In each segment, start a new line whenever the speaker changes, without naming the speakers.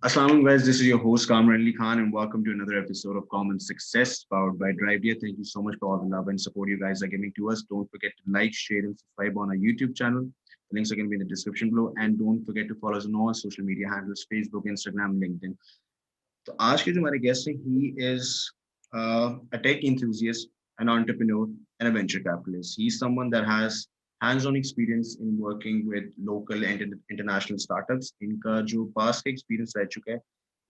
Assalamu guys, this is your host Kamran Ali Khan and welcome to another episode of Common Success powered by DriveDear. Thank you so much for all the love and support you guys are giving to us. Don't forget to like, share and subscribe on our YouTube channel. The links are going to be in the description below and don't forget to follow us on all social media handles, Facebook, Instagram, LinkedIn. So आज के जो हमारे guest हैं, he is a tech enthusiast, an entrepreneur and a venture capitalist. He's someone that has hands-on experience in working with local and international startups. इनका जो past का experience रह चुका है,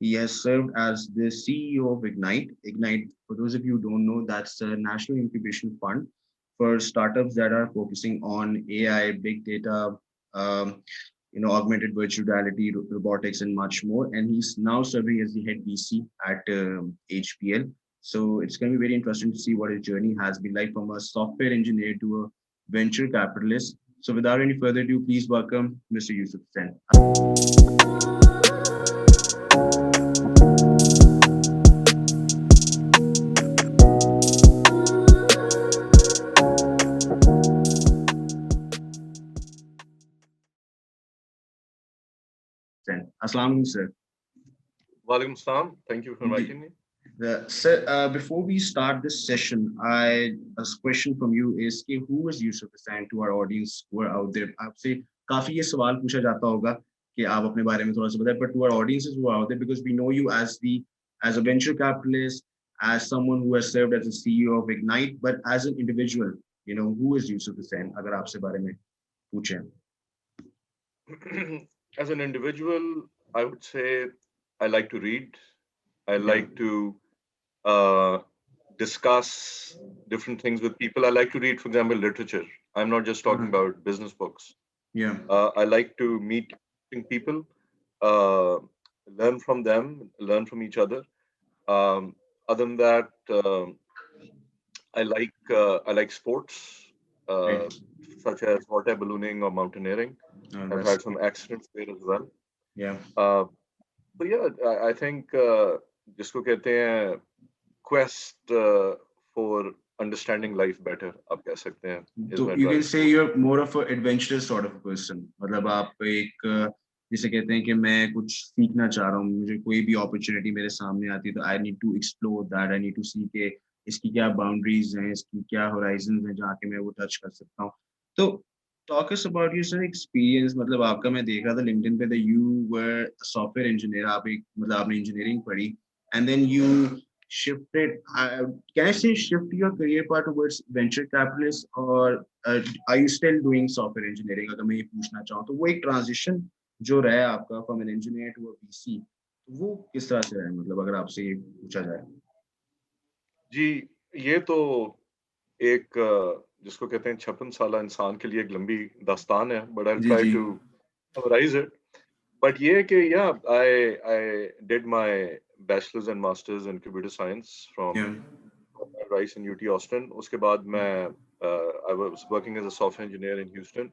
he has served as the CEO of Ignite. Ignite, for those of you who don't know, that's a national incubation fund for startups that are focusing on AI, big data, um, augmented virtual reality, robotics, and much more. And he's now serving as the head VC at HPL. So it's going to be very interesting to see what his journey has been like from a software engineer to a venture capitalist. So without any further ado, please welcome Mr. Yusuf Sen. Assalamu alaikum, sir.
Walaikum salam. Thank you for inviting me.
Sir, before we start this session, a question from you is कि who is Yusuf Hassan to our audience who are out there? आपसे काफी ये सवाल पूछा जाता होगा कि आप अपने बारे में थोड़ा सा बताएं, but to our audiences who are out there, because we know you as a venture capitalist, as someone who has served as a CEO of Ignite, but as an individual, who is Yusuf Hassan? अगर आपसे बारे में पूछें.
As an individual, I would say I like to read. I
Yeah.
like to discuss different things with people. I like to read, for example, literature. I'm not just talking about business books.
Yeah.
I like to meet people, uh, learn from them, learn from each other. Other than that, I like sports,
Right.
such as hot air ballooning or mountaineering. I've
That's
had some accidents there as well.
yeah.
Uh, so yeah, I think जिसको कहते हैं quest for understanding life better, आप कह सकते हैं, is
So
my
you can
driving
say
force.
you're more of an adventurous sort of a person. मतलब आप एक जिसे कहते हैं कि मैं कुछ सीखना चाह रहा हूँ, मुझे कोई भी अपॉर्चुनिटी मेरे सामने आती है तो I need to explore that, I need to see के इसकी क्या बाउंड्रीज हैं, इसकी क्या होराइजन है जहाँ के मैं वो टच कर सकता हूँ. तो talk us about your sir experience. मतलब आपका मैं देख रहा था लिंक्डइन पे, यू वर सॉफ्टवेयर इंजीनियर. आप एक मतलब आपने इंजीनियरिंग पढ़ी and then you shifted, can I say shift your career path towards venture capitalist, or are you still doing software engineering? अगर मैं ये पूछना चाहूँ तो वो एक transition जो रहा है आपका from an engineer to a VC, वो किस तरह से रहा है? मतलब अगर आपसे ये पूछा जाए.
जी, ये तो एक जिसको कहते हैं 56 साला इंसान के लिए एक लंबी दास्तान है, but I'll
ji
try
ji.
to summarize it. But ये है कि yeah, I did my bachelor's and master's in computer science from
Yeah.
Rice and UT Austin. उसके बाद मैं I was working as a software engineer in Houston,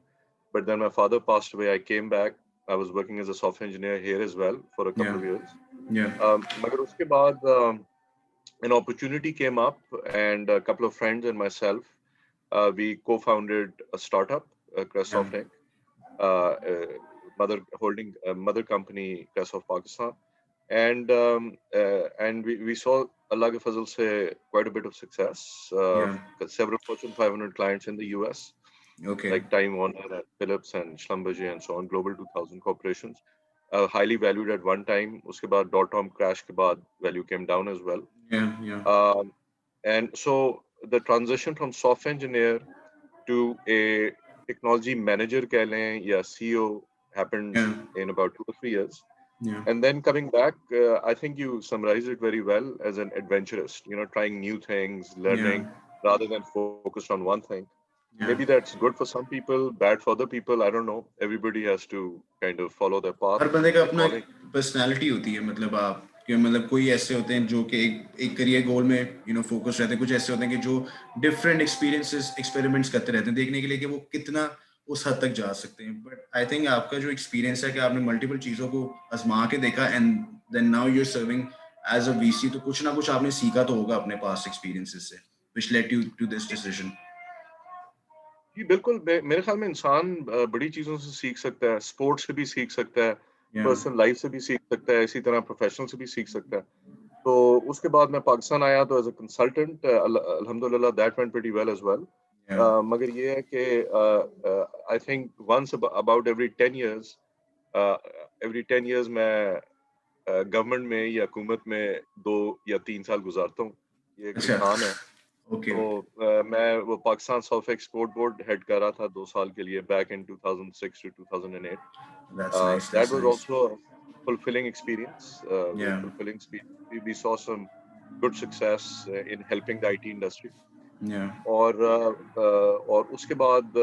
but then my father passed away. I came back. I was working as a software engineer here as well for a couple
Yeah.
of years.
Yeah.
मगर उसके बाद an opportunity came up, and a couple of friends and myself, we co-founded a startup,
Yeah.
Cresoft Inc., uh, uh, mother company, Cresoft Pakistan, and we saw Allah ke fazl se quite a bit of success.
Yeah.
Several Fortune 500 clients in the US,
Okay.
like Time Warner and Philips and Schlumberger and so on, Global 2000 corporations, highly valued at one time. Uske baad dot-com crash ke baad value came down as well.
Yeah. Yeah.
Um, and so the transition from software engineer to a technology manager, keh lein, ya CEO, happened
Yeah.
in about 2 or 3 years.
Yeah.
And then coming back, I think you summarized it very well as an adventurist, trying new things,
Yeah.
learning rather than focused on one thing. Maybe
Yeah.
that's good for some people, bad for other people. I don't know. Everybody has to kind of follow their path,
हर बंदे का
their
अपना
calling.
Personality होती है. मतलब आप कि मतलब कोई ऐसे होते हैं जो कि एक करियर गोल में फोकस रहते हैं, कुछ ऐसे होते हैं कि जो डिफरेंट एक्सपीरियंसेस एक्सपेरिमेंट्स करते रहते हैं देखने के लिए कि वो कितना उस हद तक जा सकते हैं. बट आई थिंक आपका जो एक्सपीरियंस है कि आपने मल्टीपल चीज़ों को आजमा के देखा and then now you are serving as a VC, तो कुछ ना कुछ आपने सीखा तो होगा अपने पास्ट एक्सपीरियंसेस से which led you to this decision.
जी बिल्कुल, मेरे ख्याल में इंसान बड़ी चीज़ों से सीख सकता है, स्पोर्ट्स से भी सीख सकता है, पर्सन लाइफ से भी सीख सकता है, इसी तरह प्रोफेशनल से भी सीख सकता है। तो उसके बाद मैं पाकिस्तान आया तो एज अ कंसल्टेंट अल्हम्दुलिल्लाह that went pretty well as well. मगर ये है कि I think once about every 10 years मैं गवर्नमेंट में या हुकूमत में 2 या 3 साल गुजारता हूँ। ये एक
अच्छा,
रुझान है।
ओके,
तो मैं वो Pakistan soft export board head कर रहा था 2 साल के लिए back in 2006 to 2008।
That's nice,
That
that's
was
nice,
also a fulfilling experience, very
या,
fulfilling experience. We saw some good success in helping the IT industry.
या,
और उसके बाद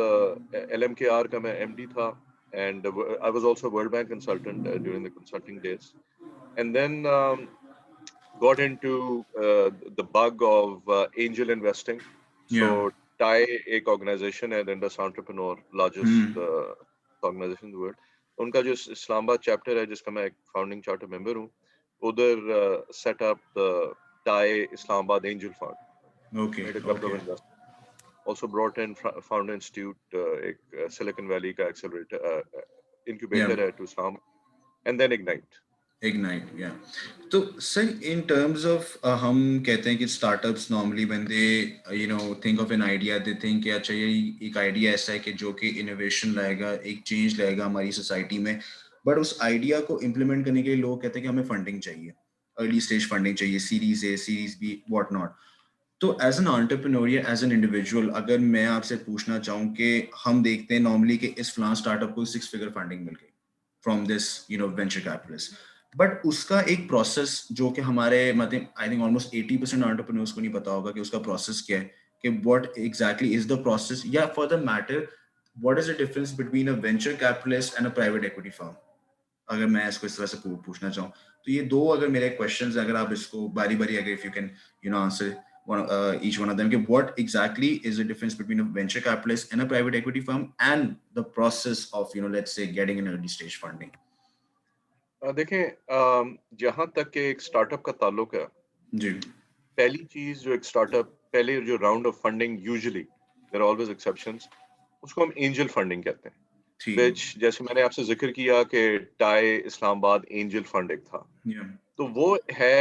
LMKR का मैं MD था, and I was also a World Bank consultant during the consulting days. And then got into the bug of angel investing.
या,
So TIE एक organization है, the Indus Entrepreneur, largest organization in the world. उनका जो Islamabad chapter है जिसका मैं एक founding charter member हूँ, उधर set up the TIE Islamabad Angel Fund,
okay,
made a couple
okay,
of investments. Also brought in Founder Institute, एक Silicon Valley का accelerator
या,
incubator है to Islam, and then Ignite.
Ignite, या। तो sir, in terms of हम कहते हैं कि startups normally when they think of an idea, they think कि अच्छा ये एक आइडिया ऐसा है कि जो कि इनोवेशन लाएगा, एक चेंज लाएगा हमारी सोसाइटी में, बट उस आइडिया को इम्प्लीमेंट करने के लिए लोग कहते हैं कि हमें फंडिंग चाहिए, अर्ली स्टेज फंडिंग चाहिए, series A, series B, what not. तो एज एन एंटरप्रेन्योर या एज एन इंडिविजुअल, अगर मैं आपसे पूछना चाहूँ कि हम देखते हैं नॉर्मली कि इस फलां स्टार्टअप को 6 फिगर फंडिंग मिल गई from this venture capitalist, but उसका एक प्रोसेस जो कि हमारे मतलब आई थिंक ऑलमोस्ट 80% एंटरप्रेन्योर्स को नहीं पता होगा कि उसका प्रोसेस क्या है, कि what exactly is the process, या for the matter what is the difference between a venture capitalist and a private equity firm, अगर मैं इसको इस तरह से पूछना चाहूँ। तो ये दो अगर मेरे क्वेश्चंस हैं, अगर आप इसको बारी बारी अगर if you can answer each one of them, what exactly is the difference between a venture capitalist and a private equity firm, and the process of let's say getting an early stage funding.
देखें, जहां तक के एक startup का ताल्लुक है,
जी,
पहली चीज जो एक स्टार्टअप पहले जो round of funding usually there are always exceptions, उसको हम एंजल फंडिंग कहते हैं।
ठीक है,
विच जैसे मैंने आपसे जिक्र किया कि टाई इस्लामाबाद एंजल फंड एक था,
yeah,
तो वो है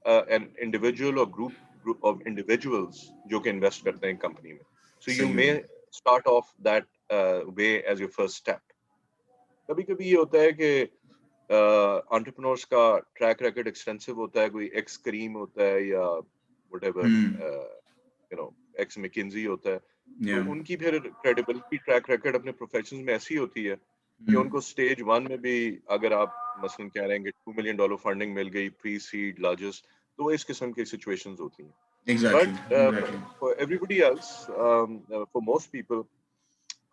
एन इंडिविजुअल और ग्रुप ऑफ इंडिविजुअल्स जो कि इन्वेस्ट करते हैं कंपनी में। सो यू
सही
मे
है,
start off that way as your first step. कभी कभी ये होता है कि एंटरप्रेन्योर्स का ट्रैक रिकॉर्ड एक्सटेंसिव होता है, कोई एक्स करीम होता है या व्हाटएवर एक्स मैकिंजी होता है, तो
yeah,
उनकी फिर क्रेडिबिलिटी ट्रैक रिकॉर्ड अपने प्रोफेशन में ऐसी होती है कि उनको स्टेज 1 में भी अगर आप मसलन कह रहे हैं कि $2 million फंडिंग मिल गई प्री सीड लार्जेस्ट, तो इस किस्म की सिचुएशंस होती हैं।
exactly,
but
exactly,
for everybody else, for most people,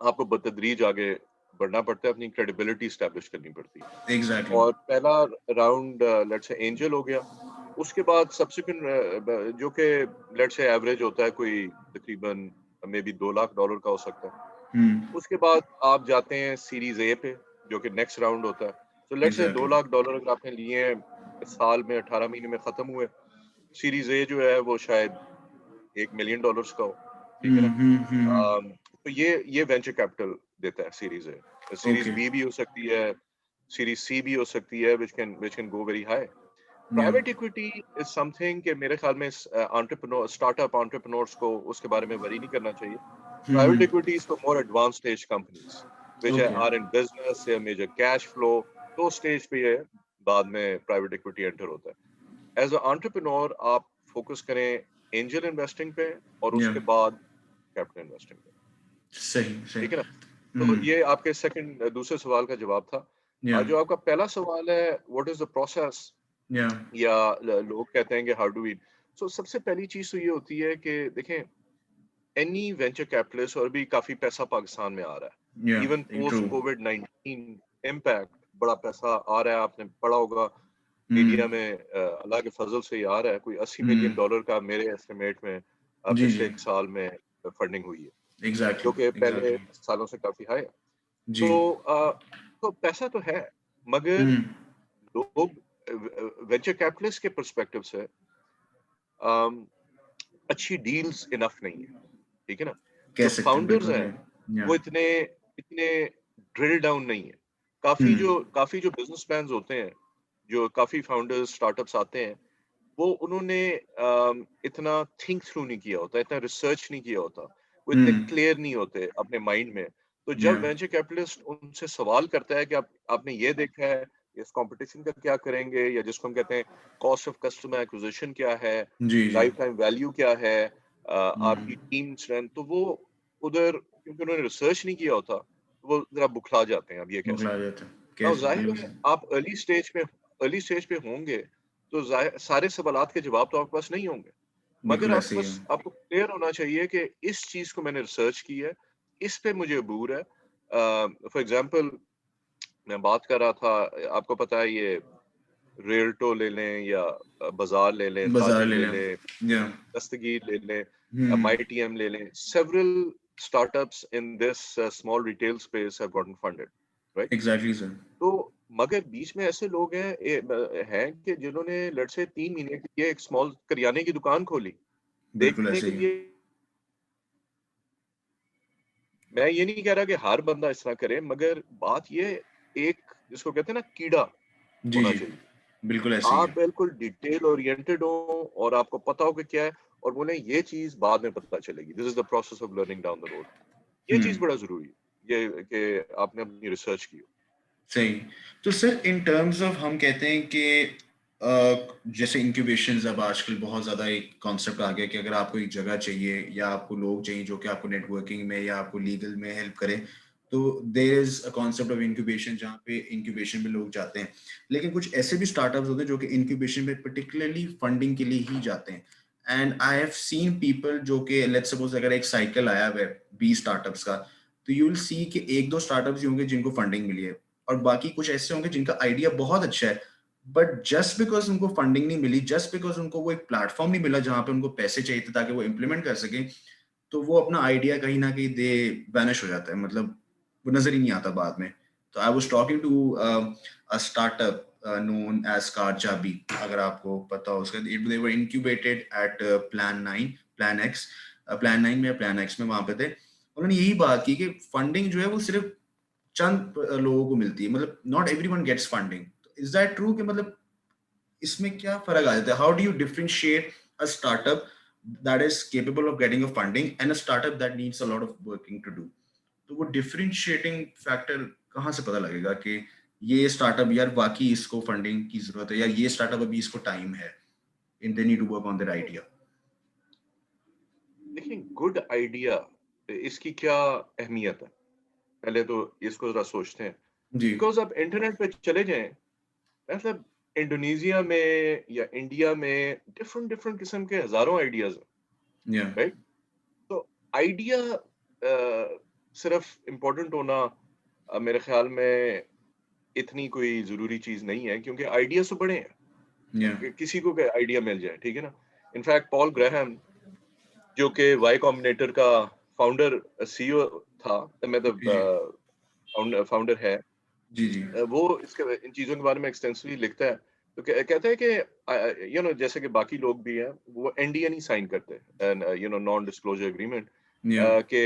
आपको बतदरीज आगे बढ़ना पड़ता है, अपनी क्रेडिबिलिटी एस्टैब्लिश करनी पड़ती है।
exactly,
और पहला राउंड लेट्स से एंजल हो गया। उसके बाद सब्सिक्वेंट जो कि लेट्स से एवरेज होता है कोई तकरीबन मे बी $2 लाख का हो सकता है। उसके बाद आप जाते हैं सीरीज ए पे जो कि नेक्स्ट राउंड होता है। तो लेट्स से $2
exactly,
लाख अगर आपने लिए हैं, साल में 18 महीने में खत्म हुए, सीरीज ए जो है वो शायद $1 मिलियन का हो, ठीक है ना। तो ये वेंचर कैपिटल देता है series A. Series
okay,
B भी हो सकती है, सीरीज सी भी हो सकती है, which can go very high.
yeah,
private equity is something कि मेरे ख्याल में एंटरप्रेन्योर स्टार्टअप एंटरप्रेन्योर्स को उसके बारे में वरी नहीं करना चाहिए। Private equity is for more advance stage companies which
okay,
are in business या मेजर कैश फ्लो, तो स्टेज पे ये बाद में प्राइवेट इक्विटी एंटर होता है। एज अ एंटरप्रेन्योर आप फोकस करें एंजल इन्वेस्टिंग पे और
yeah,
उसके बाद कैपिटल इन्वेस्टिंग पे,
सही, सही,
ठीक है ना। तो ये आपके सेकंड दूसरे सवाल का जवाब था।
yeah,
जो आपका पहला सवाल है what is the process,
yeah,
या लोग कहते हैं कि हाउ डू वी, सो सबसे पहली चीज तो ये होती है कि देखें, एनी वेंचर कैपिटलिस्ट, और भी काफी पैसा पाकिस्तान में आ रहा है,
yeah,
इवन पोस्ट
true,
कोविड-19 इम्पैक्ट, बड़ा पैसा आ रहा है। आपने पढ़ा होगा मीडिया
hmm,
में, अल्लाह के फजल से ही आ रहा है, कोई $80
hmm,
मिलियन का मेरे एस्टिमेट में
जी,
पिछले
जी,
एक साल में फंडिंग हुई है,
exactly,
जो कि पहले
exactly,
सालों से काफी हाई है।
जी,
तो पैसा तो है, मगर
hmm,
लोग वेंचर कैपिटलिस्ट के पर्सपेक्टिव से अम, अच्छी डील्स इनफ नहीं है, ठीक है ना।
कह
जो
सकते हैं,
फाउंडर्स
बिल्कुल
हैं
सही,
वो
yeah,
इतने इतने ड्रिल डाउन नहीं है। काफी जो बिजनेसमैन होते हैं, जो काफी फाउंडर्स स्टार्टअप्स आते हैं, वो उन्होंने इतना थिंक थ्रू नहीं किया होता, इतना रिसर्च नहीं किया होता, वो इतने क्लियर नहीं होते अपने माइंड में। तो जब वेंचर कैपिटलिस्ट उनसे सवाल करता है कि आपने ये देखा है, इस कंपटीशन का क्या करेंगे, या जिसको हम कहते हैं कॉस्ट ऑफ कस्टमर एक्विजिशन क्या है, लाइफ टाइम वैल्यू क्या है, आपकी टीम स्ट्रेंथ, तो वो उधर क्योंकि उन्होंने रिसर्च नहीं किया होता, वो जरा बुखला जाते हैं। अब ये कैसे? अब जाहिर है आप अर्ली स्टेज पे होंगे तो सारे सवालात के जवाब तो आपके पास नहीं होंगे, मगर आपको क्लियर होना चाहिए कि इस चीज को मैंने रिसर्च की है, इस पे मुझे अबूर है। फॉर एग्जांपल मैं बात कर रहा था, आपको पता है ये रियल्टो ले लें या बाजार ले लें, ताजर ले लें, दस्तगीर ले लें, माईटीएम ले लें, several startups in this small retail space have gotten funded, right?
Exactly, sir.
तो मगर बीच में ऐसे लोग हैं कि जिन्होंने लट से 3 महीने के लिए एक स्मॉल करियाने की दुकान खोली, देखने के लिए। मैं ये नहीं कह रहा कि हर बंदा इस तरह करे, मगर बात ये एक जिसको कहते हैं ना कीड़ा होना चाहिए।
बिल्कुल ऐसे ही
आप बिल्कुल डिटेल ओरिएंटेड हो और आपको पता हो कि क्या है, और बोले ये चीज बाद में पता चलेगी, this is the process of learning down the road. ये चीज बड़ा जरूरी है, ये कि आपने अपनी रिसर्च की हो।
सही। तो सर इन टर्म्स ऑफ हम कहते हैं कि जैसे इंक्यूबेशन अब आजकल बहुत ज़्यादा एक कॉन्सेप्ट आ गया कि अगर आपको एक जगह चाहिए या आपको लोग चाहिए जो कि आपको नेटवर्किंग में या आपको लीगल में हेल्प करें, तो there is a concept of incubation जहाँ पे इंक्यूबेशन में लोग जाते हैं। लेकिन कुछ ऐसे भी स्टार्टअप्स होते हैं जो कि इंक्यूबेशन में पर्टिकुलरली फंडिंग के लिए ही जाते हैं। And I have seen people जो कि लेट्स सपोज अगर एक साइकिल आया हुआ है 20 स्टार्टअप्स का, तो यू विल सी कि एक दो स्टार्टअप्स ही होंगे जिनको फंडिंग मिली है और बाकी कुछ ऐसे होंगे जिनका आइडिया बहुत अच्छा है, बट जस्ट बिकॉज उनको फंडिंग नहीं मिली, जस्ट बिकॉज उनको वो एक प्लेटफॉर्म नहीं मिला जहां पे उनको पैसे चाहिए थे ताकि वो इम्प्लीमेंट कर सके, तो वो अपना आइडिया कहीं ना कहीं दे वैनिश हो जाता है, मतलब वो नजर ही नहीं आता बाद में। तो I was talking to a startup known as Carchabi, अगर आपको पता हो उसका, they were incubated at Plan X, Plan 9 में या Plan X में वहां पे थे। उन्होंने यही बात की कि फंडिंग जो है वो सिर्फ चंद लोगों को मिलती है, मतलब not everyone gets funding. Is that true कि मतलब इसमें क्या फर्क आ जाता है? How do you differentiate a startup that is capable of getting a funding and a startup that needs a lot of working to do? तो वो डिफरेंशिएटिंग फैक्टर कहाँ से पता लगेगा कि ये स्टार्टअप यार वाकई इसको फंडिंग की जरूरत है या ये स्टार्टअप अभी इसको टाइम है, in they need to work on their idea?
देखिए, गुड आइडिया इसकी क्या अहमियत है, पहले तो इसको जरा सोचते हैं।
जी
बिकॉज आप इंटरनेट पे चले जाएं, मतलब इंडोनेशिया में या इंडिया में डिफरेंट डिफरेंट किस्म के हजारों आइडियाज हैं,
या
राइट? तो आइडिया सिर्फ इम्पोर्टेंट होना मेरे ख्याल में इतनी कोई जरूरी चीज नहीं है, क्योंकि आइडियाज तो बड़े हैं,
या
किसी को आइडिया मिल जाए, ठीक है ना। इनफैक्ट पॉल ग्राहम जो कि वाई कॉम्बिनेटर का फाउंडर सीईओ था, मतलब
जी
फाउंडर है,
जी जी
वो इसके इन चीजों के बारे में एक्सटेंसिवली लिखता है। तो कहता है कि जैसे कि बाकी लोग भी हैं, वो एनडीए नहीं साइन करते, नॉन डिस्क्लोजर एग्रीमेंट,
या
कि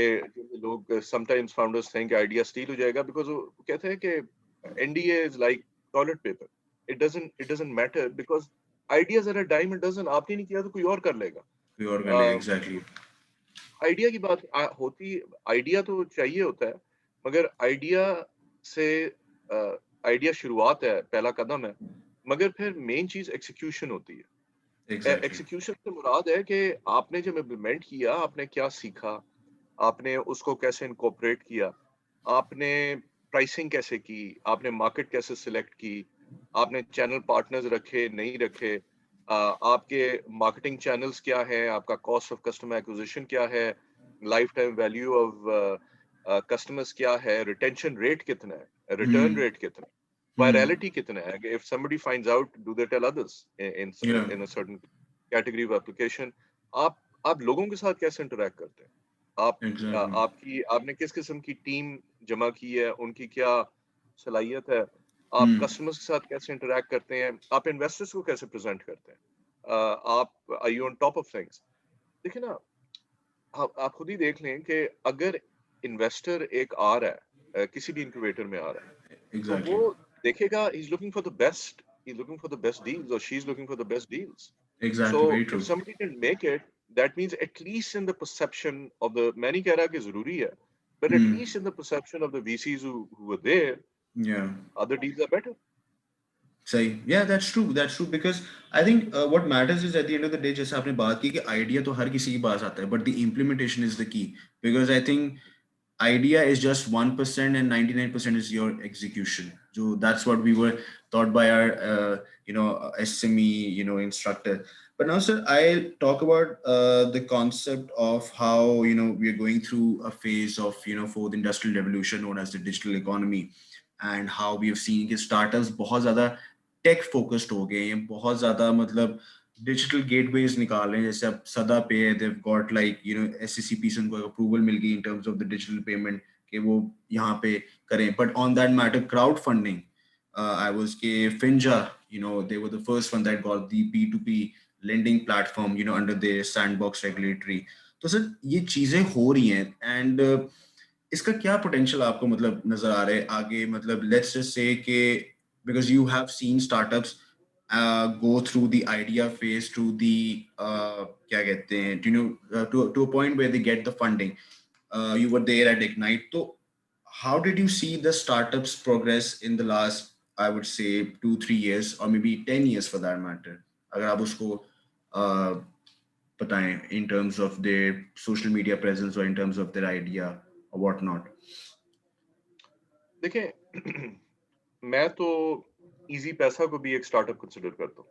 लोग sometimes founders think idea steal हो जाएगा, बिकॉज वो कहते हैं कि NDA is like toilet paper, it doesn't matter, because ideas are a diamond dozen, आपने नहीं किया तो कोई और कर लेगा।
कोई और कर लेगा, एग्जैक्टली।
आइडिया की बात होती, आइडिया तो चाहिए होता है, मगर आइडिया से आइडिया शुरुआत है, पहला कदम है, मगर फिर मेन चीज एक्सिक्यूशन होती है।
एग्जैक्टली।
एक्सिक्यूशन से मुराद है कि आपने जब इम्प्लीमेंट किया, आपने क्या सीखा, आपने उसको कैसे इनकॉर्पोरेट किया, आपने प्राइसिंग कैसे की, आपने मार्केट कैसे सिलेक्ट की, आपने चैनल पार्टनर्स रखे नहीं रखे, आपके मार्केटिंग चैनल्स क्या है, आपका कॉस्ट ऑफ कस्टमर एक्विजिशन क्या है, life time value of customers क्या है, रिटेंशन रेट कितना है, रिटर्न रेट कितना है, वायरलिटी कितना है, if somebody finds out, do they tell others
या
in a certain category of application? आप लोगों के साथ कैसे इंटरेक्ट करते हैं,
एग्जैक्टली।
आपने किस किस्म की टीम जमा की है, उनकी क्या सलाहियत है, आप कस्टमर्स के साथ कैसे इंटरेक्ट करते हैं, आप इन्वेस्टर्स को कैसे प्रेजेंट करते हैं, आप are you on top of things. देखिए ना, आप खुद ही देख लें कि अगर इन्वेस्टर एक आ रहा है, किसी भी इंक्यूबेटर में आ रहा है,
Exactly.
तो वो देखेगा, he's looking for the best deals, or she's looking for the best deals.
Exactly,
So
very
if
true.
somebody can make it, that means at least in the perception of the, मैं नहीं कह रहा कि जरूरी है, but at least in the perception of the VCs who were there,
Yeah.
other deals are better.
सही, yeah, that's true, because I think what matters is at the end of the day, जैसे आपने बात की कि idea तो हर किसी के पास आता है, but the implementation is the key, because I think idea is just 1% and 99% is your execution. So that's what we were taught by our SME instructor. But now, sir, I'll talk about the concept of how we are going through a phase of fourth industrial revolution known as the digital economy, and how we have seen कि startups बहुत ज़्यादा tech focused हो गए हैं, बहुत ज़्यादा मतलब digital gateways निकाल रहे हैं, जैसे अब सदा पे है, they've got like SCCP से उनको अप्रूवल मिल गई in terms of the digital payment कि वो यहाँ पे करें. But on that matter, crowdfunding, I was के Finja, they were the first one that got the P2P lending platform under the sandbox regulatory. तो सर ये चीजें हो रही हैं, एंड इसका क्या पोटेंशियल आपको मतलब नजर आ रहा है आगे, मतलब लेट्स जस्ट से कि because you have seen startups go through the idea phase to the क्या कहते हैं to a point where they get the funding. You were there at Ignite, so how did you see the startups progress in the last, I would say, 2-3 years or maybe 10 years for that matter, अगर आप उसको बताएं in terms of their social media presence or in terms of their idea or what not.
देखें मैं तो easy पैसा को भी एक स्टार्टअप कंसिडर करता हूँ,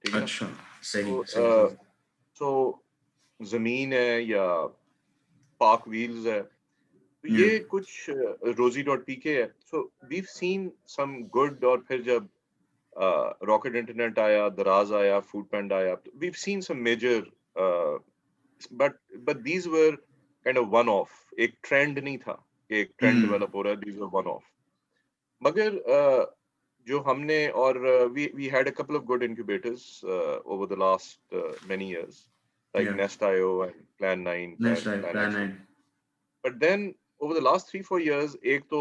ठीक है ना?
अच्छा, सही
तो सो जमीन है या पार्क व्हील्स है, तो ये कुछ rosie.pk है. So we've seen some good, और फिर जब रॉकेट इंटरनेट आया, दराज आया, फूड पैंडा आया, we've seen some major, but these were kind of one off. एक ट्रेंड नहीं था कि एक ट्रेंड डेवलप हो रहा है, दीज वर वन ऑफ. मगर जो हमने, और we had a couple of good incubators over the last many years, like Nest.io and Plan 9, Plan Action. But then over the last 3-4 years, एक तो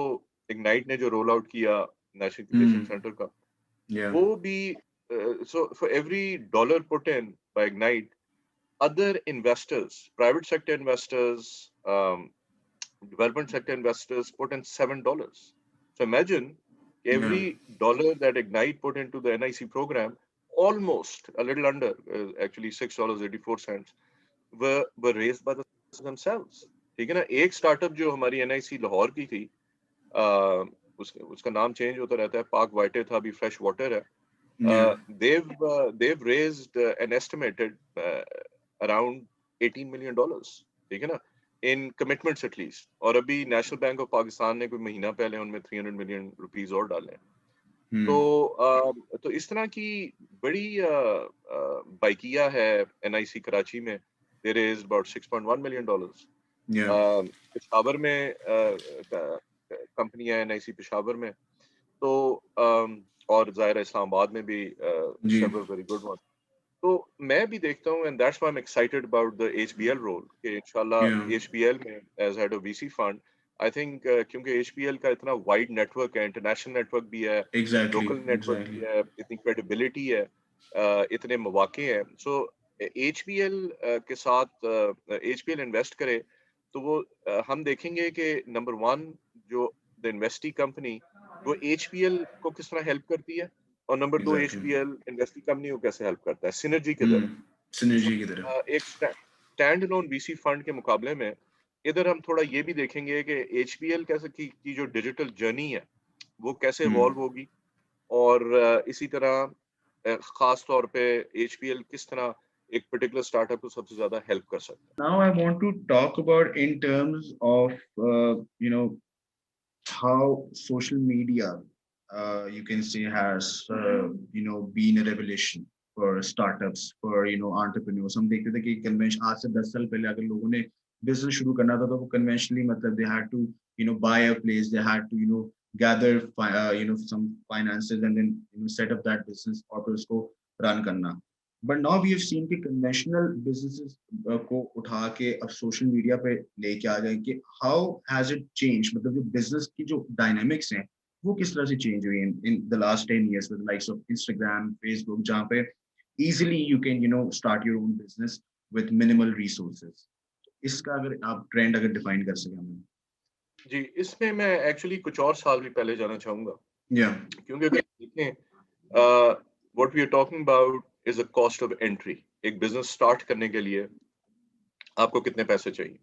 Ignite ने जो roll out किया National Incubation Center का, वो भी so for every dollar put in by Ignite, other investors, private sector investors, development sector investors put in $7. So imagine every dollar that Ignite put into the NIC program, almost a little under, actually $6.84, were raised by themselves. ठीक है ना? एक startup जो हमारी NIC Lahore की थी, उसका नाम चेंज होता रहता है, पार्क वाइटे था, अभी फ्रेश वाटर है. They've raised an estimated around $18 million. ठीक है ना? In commitments at least. और अभी नेशनल बैंक ऑफ पाकिस्तान ने कोई महीना पहले उनमें 300 मिलियन रुपीस और डाले हैं. तो इस तरह की बड़ी बाइकिया है NIC कराची में. They raised about $6.1 million. Peshawar में कंपनी है NIC पेशावर में, तो और ज़ाहिर इस्लामाबाद में भी several very good ones. तो मैं भी देखता हूँ, and that's why I'm excited about the HBL role, कि इंशाल्लाह HBL में as head of VC fund, I think क्योंकि HBL का इतना wide network है, international network भी है, local network भी है, इतनी credibility है, इतने मौके हैं. So HBL के साथ HBL invest करे तो वो हम देखेंगे कि number one जो the investee company वो HBL को किस तरह help करती है, और नंबर 2 HBL इन्वेस्टिंग कंपनी को कैसे हेल्प करता है सिनर्जी की तरह. एक स्टैंड अलोन VC फंड के मुकाबले में इधर हम थोड़ा ये भी देखेंगे कि HBL कैसे की जो डिजिटल जर्नी है वो कैसे इवॉल्व होगी, और इसी तरह खास तौर पे HBL किस तरह एक पर्टिकुलर स्टार्टअप को सबसे ज्यादा हेल्प कर सकता है.
Now I want to talk about in terms of how social media you can say has been a revelation for startups, for entrepreneurs. हम देखते थे कि कन्वेंशन आज से 10 साल पहले अगर लोगों ने बिजनेस शुरू करना था तो वो कन्वेंशनली मतलब they had to buy a place, they had to gather some finances and then set up that business और फिर उसको run करना. But now we have seen कि conventional businesses को उठा के अब social media पे लेके आ गए कि how has it changed, मतलब जो business की जो dynamics हैं वो किस तरह से चेंज हुई in the last 10 years with the likes of Instagram, Facebook, जहाँ पे easily you can start your own business with minimal resources. इसका अगर आप ट्रेंड अगर डिफाइन कर सकें हमें.
जी, इसमें मैं एक्चुअली कुछ और साल भी पहले जाना चाहूंगा. क्योंकि अगर देखें what we are talking about is the cost of entry. एक बिजनेस स्टार्ट करने के लिए आपको कितने पैसे चाहिए.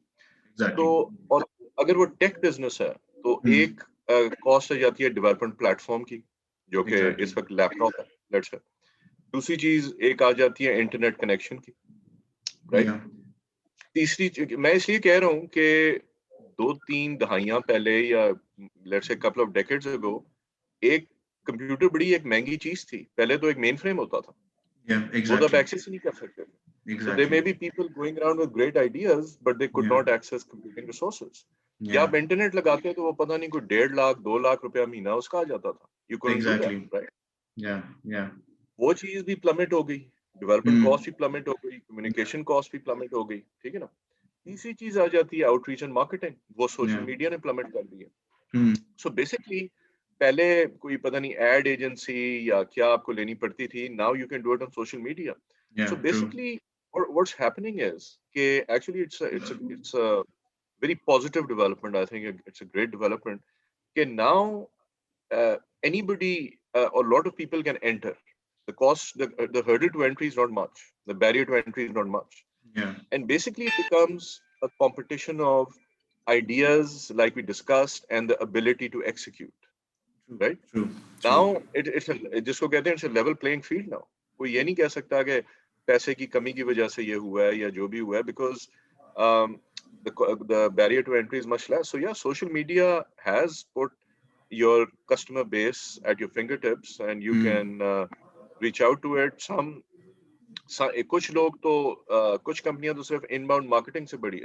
तो और अगर वो टेक बिजनेस है तो एक कॉस्ट आ जाती है डेवलपमेंट प्लेटफॉर्म की, जो कि इस वक्त लैपटॉप है, लेट्स से. दूसरी चीज एक आ जाती है इंटरनेट कनेक्शन की, राइट. तीसरी चीज मैं इसलिए कह रहा हूँ कि 2-3 दहाइयां पहले या let's say couple of decades अगो एक कंप्यूटर बड़ी एक महंगी चीज थी. पहले तो एक मेन फ्रेम होता था, वो तो आप एक्सेस ही नहीं कर सकते. So there may be people going around with great ideas, but they could not access computing resources. या आप इंटरनेट लगाते तो वो पता नहीं कोई 1.5 लाख 2 लाख रुपया महीना उसका आ जाता था. You couldn't do that, right? वो चीज भी प्लमेट हो गई, डेवलपमेंट कॉस्ट भी प्लमेट हो गई, कम्युनिकेशन कॉस्ट भी प्लमेट हो गई, ठीक है ना. तीसरी चीज आ जाती है आउटरीच एंड मार्केटिंग, वो सोशल मीडिया ने प्लमेट कर दी है. सो बेसिकली पहले कोई पता नहीं एड एजेंसी या क्या आपको लेनी पड़ती थी. Now you can do it on social media. So basically what's happening is actually it's a very positive development. I think it's a great development. Now anybody or a lot of people can enter. The cost, the hurdle to entry is not much. The barrier to entry is not much. And basically it becomes a competition of ideas, like we discussed, and the ability to execute. Right? Now it's जिसको कहते हैं it's a level playing field now. कोई ये नहीं कह सकता कि पैसे की कमी की वजह से ये हुआ है या जो भी हुआ है, because the barrier to entry is much less. So yeah, social media has put your customer base at your fingertips, and you can reach out to it. कुछ लोग तो कुछ कंपनियां तो सिर्फ इनबाउंड मार्केटिंग से बड़ी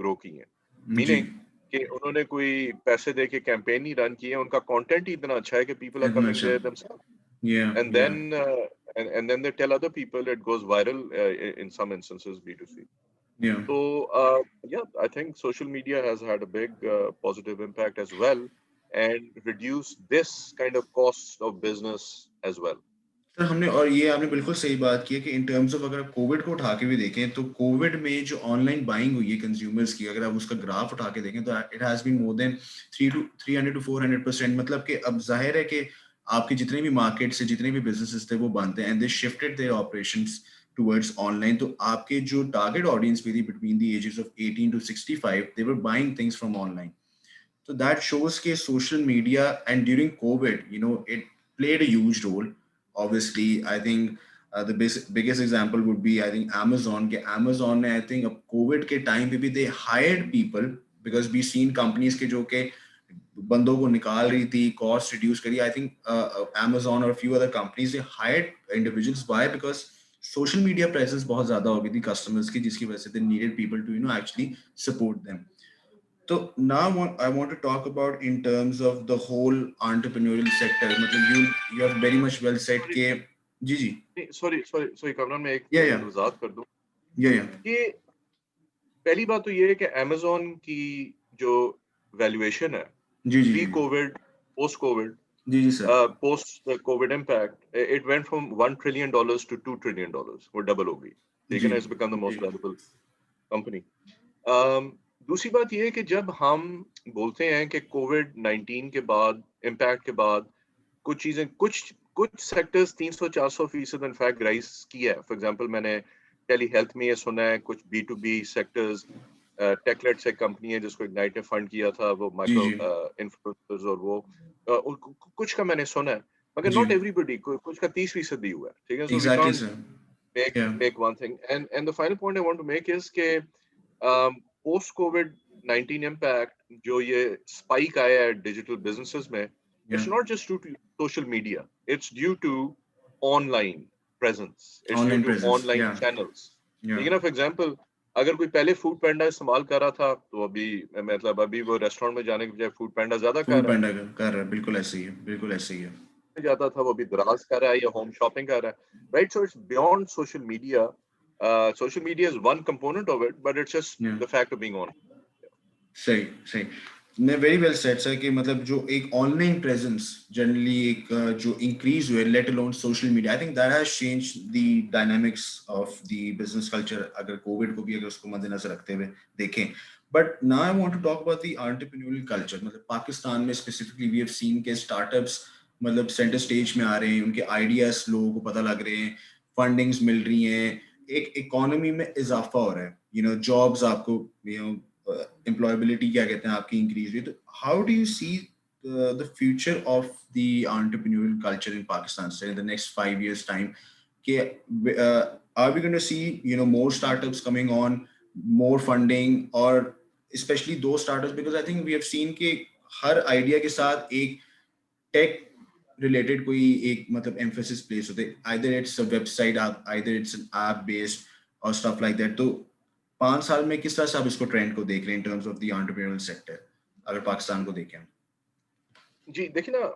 ग्रो की हैं, मीनिंग कि उन्होंने कोई पैसे दे के कैंपेन ही रन किए, उनका कंटेंट ही इतना अच्छा है कि people are coming there themselves. And then they tell other people, it goes viral in some instances, B2C. So I think social media has had a big positive impact as well, and reduced this kind of cost of business as well.
Sir हमने, और ये आपने बिल्कुल सही बात की है कि इन टर्म्स ऑफ अगर कोविड को उठा के भी देखें तो कोविड में जो ऑनलाइन बाइंग हुई है कंज्यूमर्स की, अगर आप उसका ग्राफ उठा के देखें तो it has been more than 300 to 400%. मतलब कि अब जाहिर है कि आपके जितने भी मार्केट से जितने भी बिजनेसेस थे वो बंद हैं, and they shifted their operations towards online. तो आपके जो टारगेट ऑडियंस भी थी between the ages of 18 to 65, they were buying things from online. So that shows कि social media, and during COVID, it played a huge role. Obviously, I think the biggest example would be, I think, Amazon. Amazon ने I think अब COVID के time पे भी they hired people, because we seen companies के जो के बंदों को निकाल रही थी, cost reduce करी. I think Amazon or a few other companies, they hired individuals. Why? Because social media presence बहुत ज़्यादा हो गई थी customers की, जिसकी वजह से they needed people to actually support them. So now I want to talk about in terms of the whole entrepreneurial sector. मतलब you have very much well said कि जी
sorry कमरान, मैं एक वजाहत कर दूं. कि पहली बात तो ये है कि Amazon की जो वैल्यूएशन है pre Covid, post Covid, post Covid impact, it went from $1 trillion to $2 trillion. वो डबल हो गई, ठीक है ना. It's become the most valuable company. दूसरी बात यह है कि जब हम बोलते हैं कि कोविड-19 के बाद, इम्पैक्ट के बाद, कुछ चीजें, कुछ सेक्टर्स 300-400% इनफैक्ट राइज किया है. फॉर एग्जांपल मैंने टेली हेल्थ में ये सुना है, कुछ B2B सेक्टर्स, टेकलेट से कंपनी है जिसको इग्नाइट ने फंड किया था, वो माइक्रो इन्फ्लुएंसर्स, और वो कुछ का मैंने सुना है, मगर नॉट एवरीबॉडी, कुछ का 30% भी हुआ है, ठीक है. So we can't make one thing. And the final point I want to make is के पोस्ट कोविड-19 इम्पैक्ट, जो ये स्पाइक आया है डिजिटल बिजनेसेस में, it's not just due to social media, it's due to online presence, it's due to online channels. ठीक है ना. फॉर एग्जांपल अगर कोई पहले फूड पैंडा इस्तेमाल कर रहा था, तो अभी मतलब अभी वो रेस्टोरेंट में जाने के बजाय फूड पैंडा ज्यादा कर रहा है. बिल्कुल ऐसे ही है. जाता था वो अभी दराज कर रहा है या होम शॉपिंग कर रहा है, right. So it's beyond social media. Social media is one component of it, but it's just the fact of being on. सही.
ने वेरी वेल सेड सर कि मतलब जो एक ऑनलाइन प्रेजेंस जनरली एक जो इंक्रीज हुए let alone social media, I think that has change the dynamics of the business culture, अगर कोविड को भी अगर उसको मद्देनजर रखते हुए देखें. But now I want to talk about the entrepreneurial culture. मतलब पाकिस्तान में स्पेसिफिकली वी हैव सीन के स्टार्टअप्स मतलब सेंटर स्टेज में आ रहे हैं, उनके आइडियाज लोगों को पता लग रहे हैं, फंडिंग्स मिल रही हैं, एक इकोनॉमी में इजाफा हो रहा है, यू नो जॉब्स आपको, यू नो employability क्या कहते हैं आपकी इंक्रीज हुई. तो how do you see the future of the entrepreneurial culture in Pakistan, say in the next 5 years time? Are we going to see, you know, more startups coming on, more funding, or especially those startups, because I think we have seen कि हर idea के साथ एक tech related कोई एक मतलब emphasis place होते, either it's a website app, either it's an app based और stuff like that. तो 5 साल में किस तरह से आप इसको ट्रेंड को देख रहे हैं in terms of the entrepreneurial sector, अगर पाकिस्तान को देखें?
जी देखिए ना,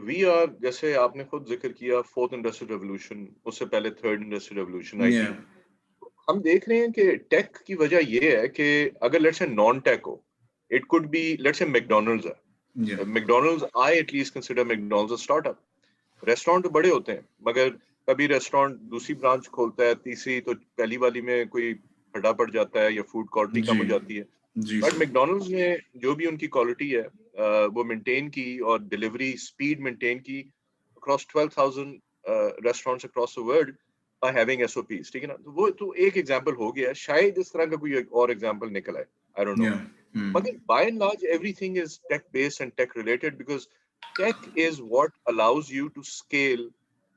वी आर, जैसे आपने खुद जिक्र किया, फोर्थ इंडस्ट्रियल रेवोल्यूशन, उससे पहले थर्ड इंडस्ट्रियल रेवोल्यूशन आई थी. हम देख रहे हैं कि टेक की वजह ये है कि अगर लेट्स से नॉन टेक हो, it could be let's say McDonald's है. McDonald's, I at least consider McDonald's a startup. Restaurant तो बड़े होते हैं, मगर कभी रेस्टोरेंट दूसरी ब्रांच खोलता है, तीसरी, तो पहली वाली में कोई खड़ा पड़ जाता है या फूड क्वालिटी कम हो जाती है. बट मैकडॉनल्ड्स ने जो भी उनकी क्वालिटी है वो मेंटेन की और डिलीवरी स्पीड मेंटेन की across 12,000 restaurants across the world by having SOPs. ठीक है ना, तो वो तो एक एग्जांपल हो गया. शायद इस तरह का कोई और एग्जांपल निकल आए, आई डोंट नो. मगर by and large everything is tech based and tech related, because tech is what allows you to scale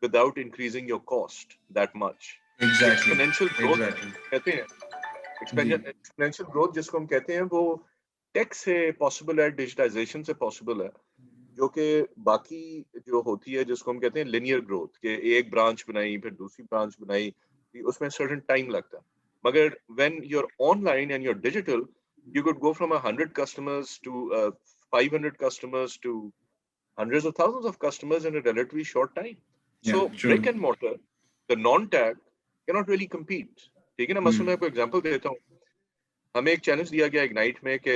without increasing your cost that much. Exponential growth कहते हैं, exponential growth जिसको हम कहते हैं, वो take से possible है, डिजिटाइजेशन से पॉसिबल है, जो कि बाकी जो होती है जिसको हम कहते हैं लिनियर ग्रोथ, कि एक ब्रांच बनाई फिर दूसरी ब्रांच बनाई, उसमें सर्टेन टाइम लगता है. मगर when you're online and you're digital, you could go from 100 customers to 500 customers to hundreds of thousands of customers in a relatively short time. So brick and mortar, the non-tech cannot really compete. ठीक है ना, मसलन मैं आपको example देता हूँ. हमें एक चैलेंज दिया गया इग्नाइट में कि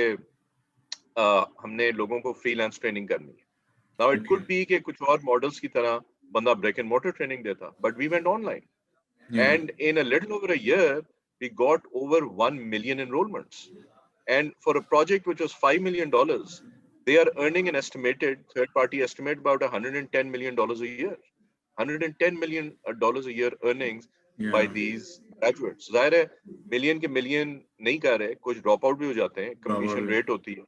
हमने लोगों को फ्रीलांस ट्रेनिंग करनी है. Now it could be कि कुछ और मॉडल्स की तरह बंदा brick and mortar ट्रेनिंग देता, but we went online. And in a little over a year, we got over 1 million enrollments. And for a project which was $5 million, they are earning an estimated third-party estimate about $110 million a year. $110 million a year earnings by these graduates. जाहिर है million के million नहीं कर रहे, कुछ drop out भी हो जाते हैं. कंप्लीशन रेट होती है,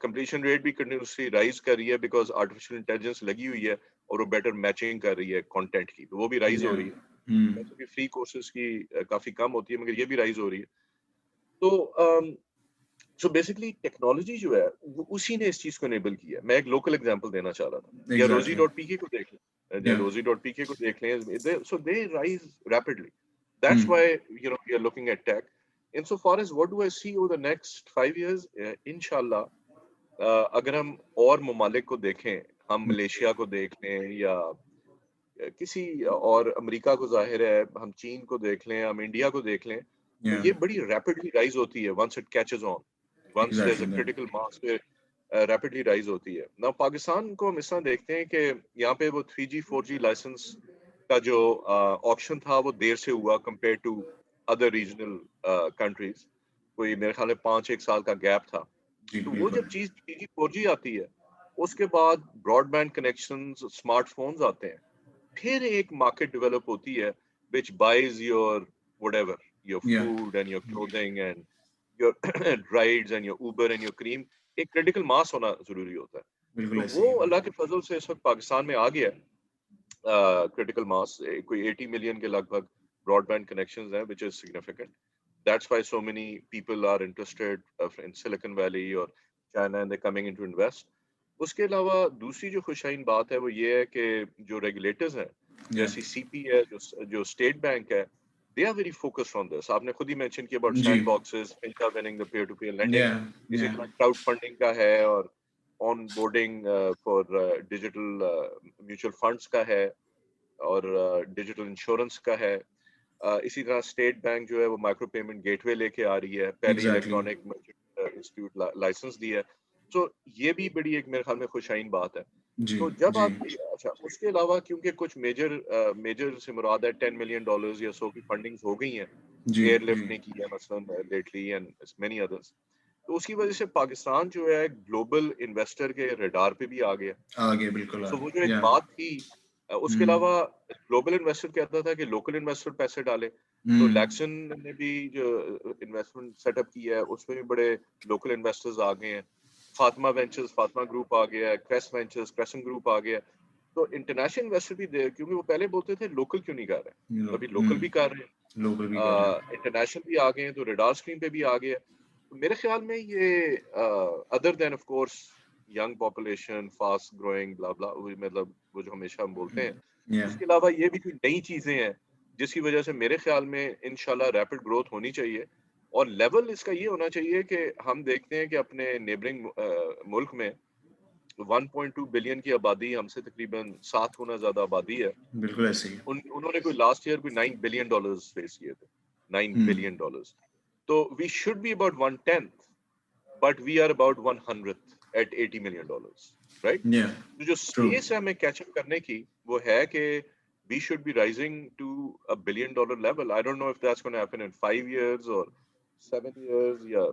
कंप्लीशन रेट भी कंटिन्यूसली राइज कर रही है, बिकॉज आर्टिफिशियल इंटेलिजेंस लगी हुई है और वो बेटर मैचिंग कर रही है कंटेंट की, तो वो भी राइज हो रही है. वैसे भी फ्री कोर्सेज की काफी कम होती है, मगर ये भी राइज हो रही है. तो सो बेसिकली टेक्नोलॉजी जो है वो उसी ने इस चीज को एनेबल किया. मैं एक लोकल एग्जांपल देना चाह रहा था, या rosie.pk को देख लें, rosie.pk को देख लें. So they rise rapidly. That's why you know we are looking at tech. insofar as what do I see over the next 5 years, इंशाल्लाह अगर हम और ममालिक को देखें, हम मलेशिया को देख लें या किसी और, अमेरिका को जाहिर है, हम चीन को देख लें, हम इंडिया को देख लें, तो ये बड़ी रैपिडली राइज होती है. once it catches on, once there's a critical mass, पे रैपिडली राइज होती है. ना पाकिस्तान को हम इस तरह देखते हैं कि यहाँ पे वो 3G 4G लाइसेंस का जो ऑप्शन था वो देर से हुआ compare to other regional countries. कोई मेरे ख्याल में 5-1 साल का गैप था. तो वो जब चीज 3G 4G आती है, उसके बाद ब्रॉडबैंड कनेक्शंस, स्मार्टफोन्स आते हैं, फिर एक मार्केट डेवलप होती है which buys your whatever, your food and your clothing and your rides and your Uber and your cream. एक क्रिटिकल मास होना जरूरी होता है. तो वो अल्लाह के फजल से इस वक्त पाकिस्तान में आ गया है. क्रिटिकल मास कोई 80 मिलियन के लगभग ब्रॉडबैंड कनेक्शंस हैं, which is significant. That's why so many people are interested in Silicon Valley or China and they're coming in to invest. उसके अलावा दूसरी जो खुशाइन बात है वो ये है कि जो रेगुलेटर्स हैं, जैसे सीपी है, जो स्टेट बैंक है, they are very focused on this. आपने खुद ही मेंशन किया about sandboxes, Finca winning the peer-to-peer lending. इसी तरह क्राउड फंडिंग का है और on boarding for digital mutual funds का है और डिजिटल इंश्योरेंस का है. इसी तरह स्टेट बैंक जो है वो माइक्रो पेमेंट गेटवे लेके आ रही है, पहले इलेक्ट्रॉनिक इंस्टीट्यूट लाइसेंस दी है. तो ये भी बड़ी एक मेरे ख्याल में खुशाइन बात है।
जी
तो जब
जी
आप अच्छा उसके अलावा क्योंकि कुछ मेजर से मुराद है $10 million या सो की फंडिंग्स हो गई हैं,
जी जी
एयरलिफ्ट ने की है मसलन लेटली एंड मेनी अदर्स, तो उसकी वजह से पाकिस्तान जो है ग्लोबल इन्वेस्टर के रडार पे भी आ गया।
आगे बिल्कुल
सो
आगे
वो जो एक
या
बात थी उसके
हम्म
अलावा ग्लोबल इन्वेस्टर कहता था कि लोकल इन्वेस्टर पैसे डाले, तो
हम्म
लैक्सन ने भी जो इन्वेस्टमेंट सेटअप किया है उसमें भी बड़े लोकल इन्वेस्टर्स आ गए हैं। फातिमा वेंचर्स, फातिमा ग्रुप आ गया है, क्रेस्ट वेंचर्स, क्रेसेंट ग्रुप आ गया है। तो इंटरनेशनल इन्वेस्टर भी दे, क्योंकि वो पहले बोलते थे लोकल क्यों नहीं कर रहे, अभी लोकल भी कर रहे
लोकल भी कर रहे हैं।
हैं, इंटरनेशनल भी आ गए हैं, तो रडार स्क्रीन पे भी आ गए हैं। तो मेरे ख्याल में ये other than of course young population, fast growing, blah blah, मतलब वो जो हमेशा हम बोलते हैं,
या
उसके अलावा ये भी कोई नई चीजें हैं जिसकी वजह से मेरे ख्याल में इंशाल्लाह रैपिड ग्रोथ होनी चाहिए। और लेवल इसका ये होना चाहिए कि हम देखते हैं कि अपने नेबरिंग मुल्क में 1.2 बिलियन की आबादी, हमसे तकरीबन 7 गुना ज्यादा आबादी है।
बिल्कुल ऐसे ही
उन्होंने कोई लास्ट ईयर कोई $9 बिलियन फेस किए थे, $9 बिलियन। तो we should be about 1/10, but we are about 100th at $80 million, right?
या
तो जो
ट्रू
स्पेस है हमें कैचअप करने की वो है कि we should be rising to $1 billion level. I don't know if that's going to happen in 5 years or 7 years. या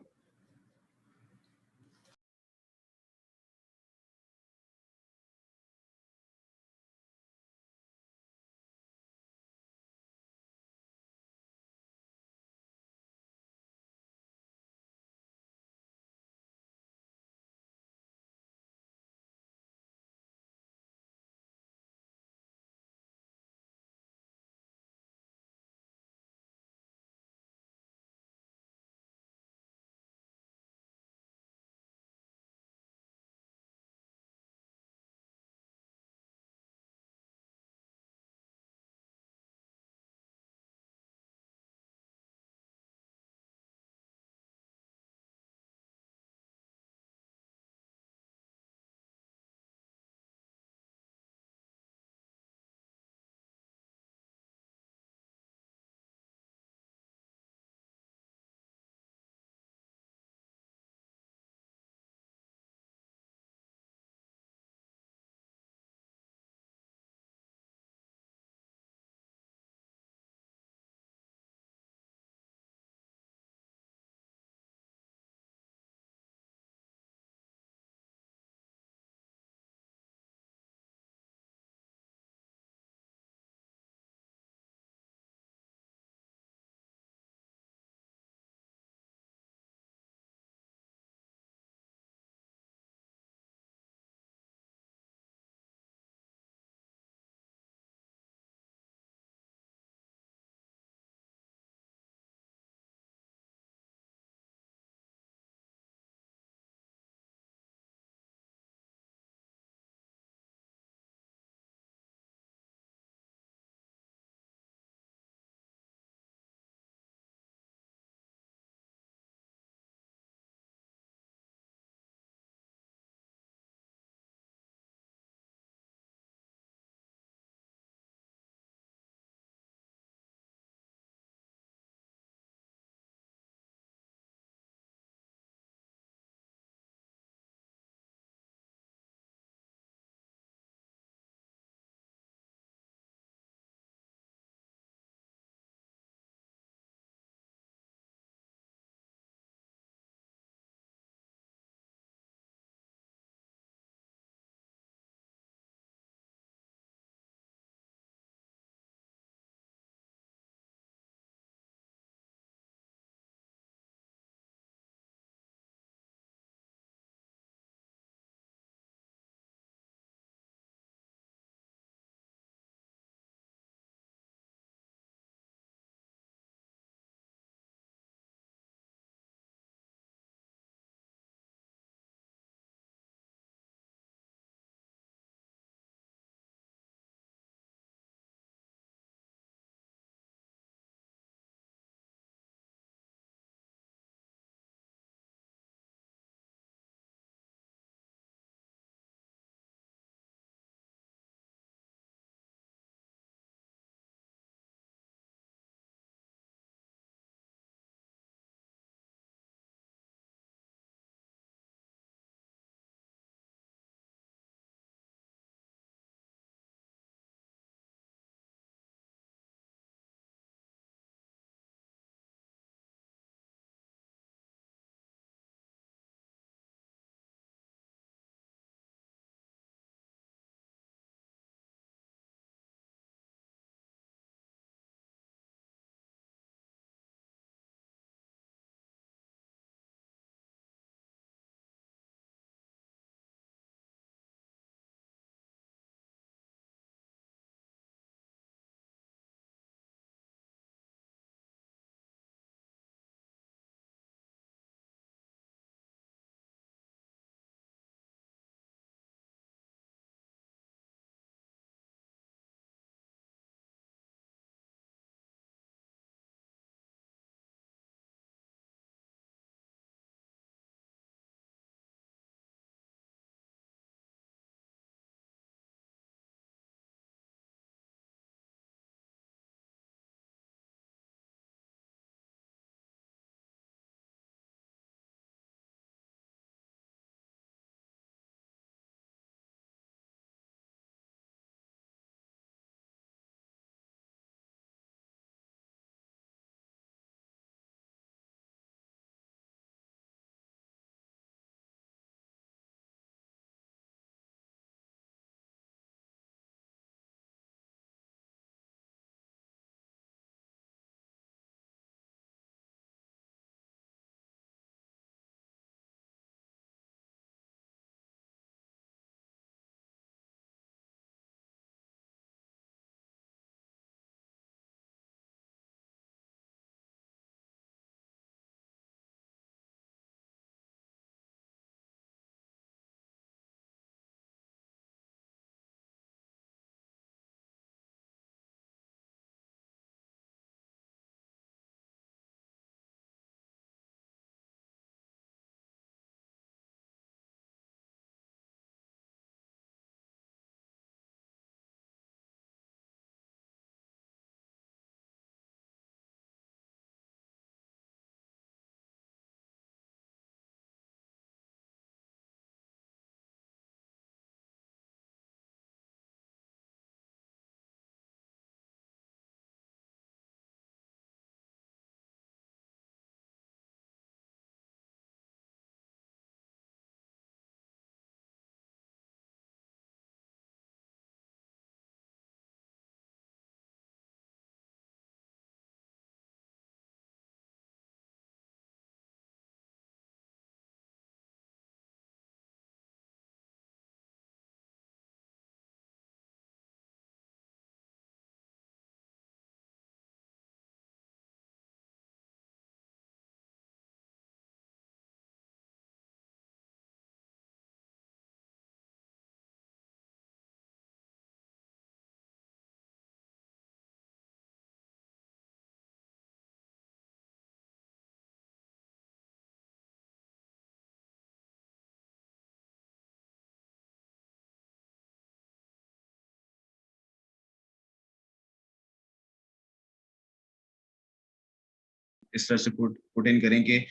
इस तरह से put in करें कि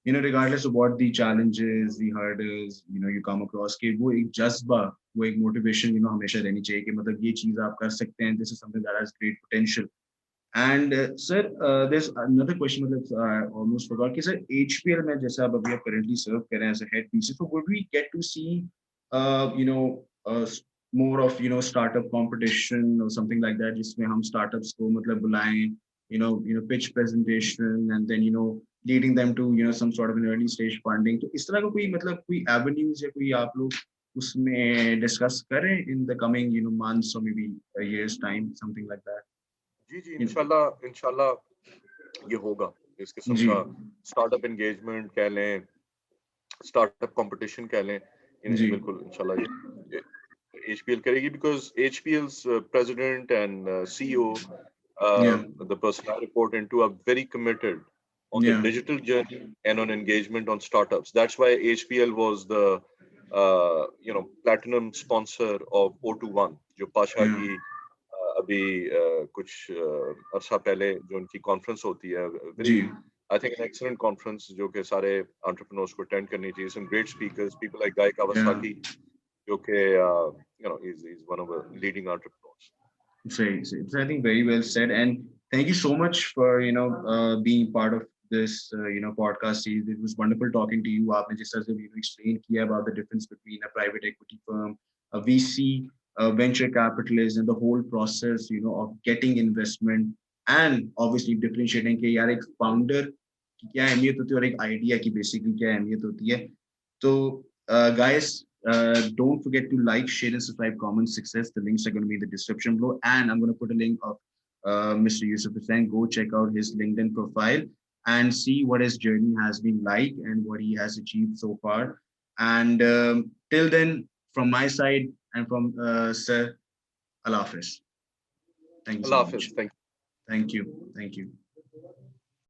regardless of what the challenges, the hurdles, you come across, कि वो एक जज्बा, वो एक motivation, हमेशा रहनी चाहिए कि मतलब ये चीज आप कर सकते हैं. This is something that has great potential. And sir, there's another question, मतलब I almost forgot कि sir HPL में जैसे आप अभी currently serve कर रहे हैं as a head PC, so would we get to see, more of startup competition or something like that, जिसमें हम startups को मतलब बुलाएं, pitch presentation, and then leading them to some sort of an early stage funding. तो इस तरह का कोई मतलब कोई avenues या कोई आप लोग उसमें discuss करें in the coming months or maybe a year's time, something like that.
जी इंशाल्लाह ये होगा. इस किस्म का स्टार्टअप एंगेजमेंट कह लें, स्टार्टअप कंपटीशन कह लें, बिल्कुल इंशाल्लाह ये HPL करेगी, because HPL's president and CEO, the person I report into, are very committed on the digital journey and on engagement on startups. That's why HPL was the platinum sponsor of O21, जो पाशा की अभी कुछ अर्सा पहले जो उनकी conference होती है, very I think an excellent conference जो कि सारे entrepreneurs को attend करनी चाहिए. Some great speakers, people like Guy Kawasaki, जो कि he's one of the leading entrepreneurs.
I think very well said, and thank you so much for being part of this podcast series. It was wonderful talking to you. आपने जिस तरह से explain किया about the difference between a private equity firm, a VC, venture capitalist, and the whole process of getting investment, and obviously differentiating कि यार एक founder की क्या अहमियत होती है और एक idea की basically क्या अहमियत होती है. So guys, don't forget to like, share, and subscribe Common Success. The links are going to be in the description below, and I'm going to put a link of Mr. Yusuf Hussain. Go check out his LinkedIn profile and see what his journey has been like and what he has achieved so far. And till then, from my side and from Sir, Allah Hafiz. Thank you so much.
Thank you.
Thank you. Thank you.